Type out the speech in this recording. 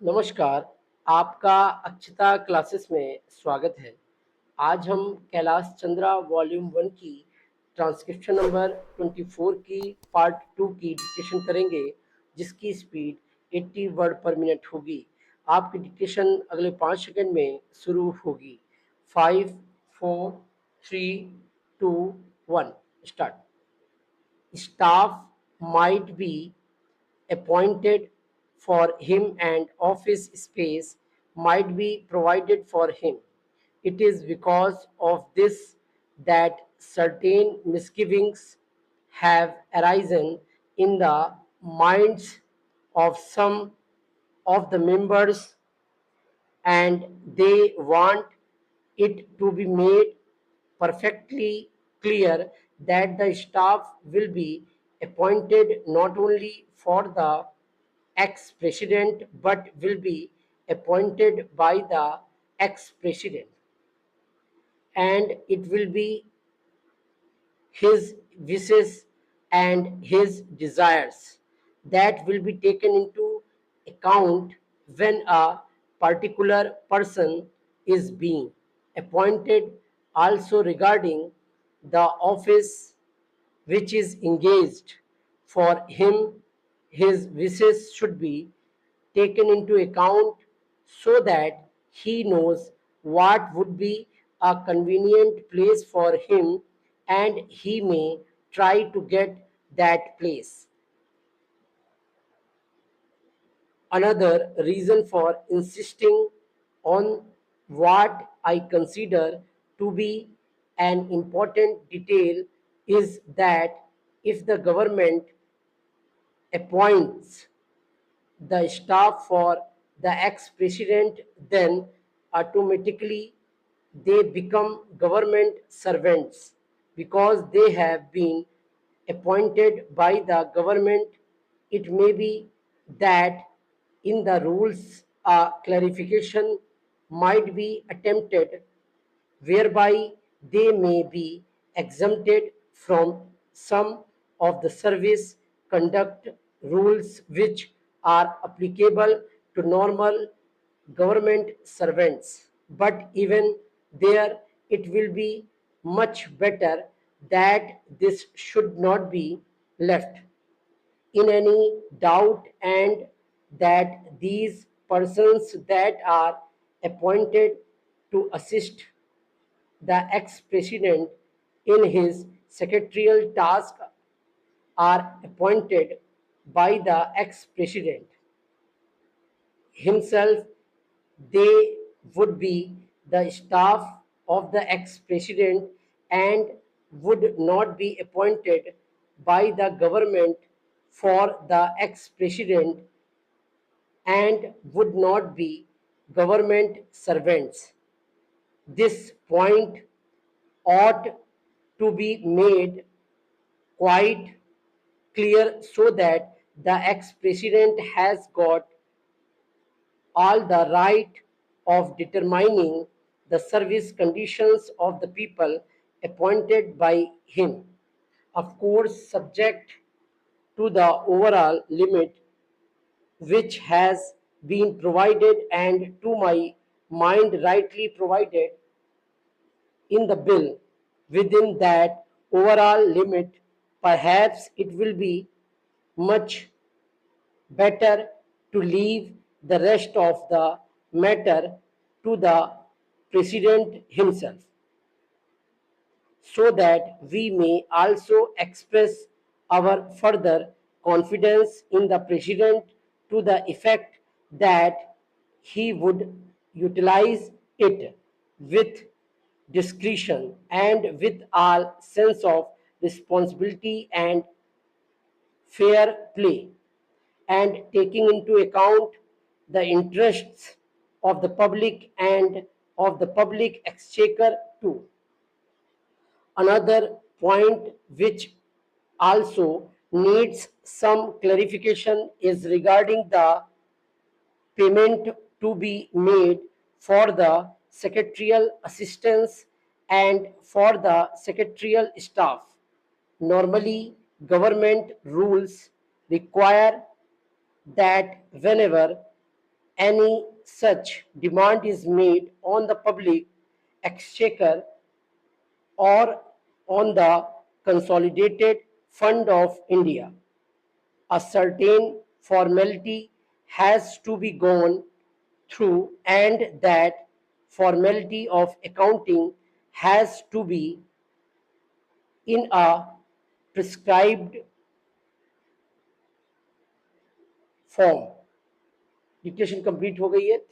नमस्कार। आपका अक्षता क्लासेस में स्वागत है। आज हम कैलाश चंद्रा वॉल्यूम 1 की ट्रांसक्रिप्शन नंबर 24 की पार्ट 2 की डिक्टेशन करेंगे, जिसकी स्पीड 80 वर्ड पर मिनट होगी। आपकी डिक्टेशन अगले 5 सेकंड में शुरू होगी। 5 4 3 2 1 start. Staff might be appointed for him and office space might be provided for him. It is because of this that certain misgivings have arisen in the minds of some of the members, and they want it to be made perfectly clear that the staff will be appointed not only for the ex-president but will be appointed by the ex-president, and it will be his wishes and his desires that will be taken into account when a particular person is being appointed. Also regarding the office which is engaged for him, his wishes should be taken into account so that he knows what would be a convenient place for him, and he may try to get that place. Another reason for insisting on what I consider to be an important detail is that if the government appoints the staff for the ex-president, then automatically they become government servants because they have been appointed by the government. It may be that in the rules a clarification might be attempted whereby they may be exempted from some of the service conduct rules which are applicable to normal government servants. But even there, it will be much better that this should not be left in any doubt, and that these persons that are appointed to assist the ex-president in his secretarial task are appointed by the ex-president himself. They would be the staff of the ex-president and would not be appointed by the government for the ex-president and would not be government servants. This point ought to be made quite clear so that the ex-president has got all the right of determining the service conditions of the people appointed by him, of course subject to the overall limit which has been provided and to my mind rightly provided in the bill. Within that overall limit, perhaps it will be much better to leave the rest of the matter to the president himself, so that we may also express our further confidence in the president to the effect that he would utilize it with discretion and with all sense of responsibility and fair play, and taking into account the interests of the public and of the public exchequer too. Another point which also needs some clarification is regarding the payment to be made for the secretarial assistance and for the secretarial staff. Normally, government rules require that whenever any such demand is made on the public exchequer or on the consolidated fund of India, a certain formality has to be gone through, and that formality of accounting has to be in a prescribed form. Dictation complete हो गई है.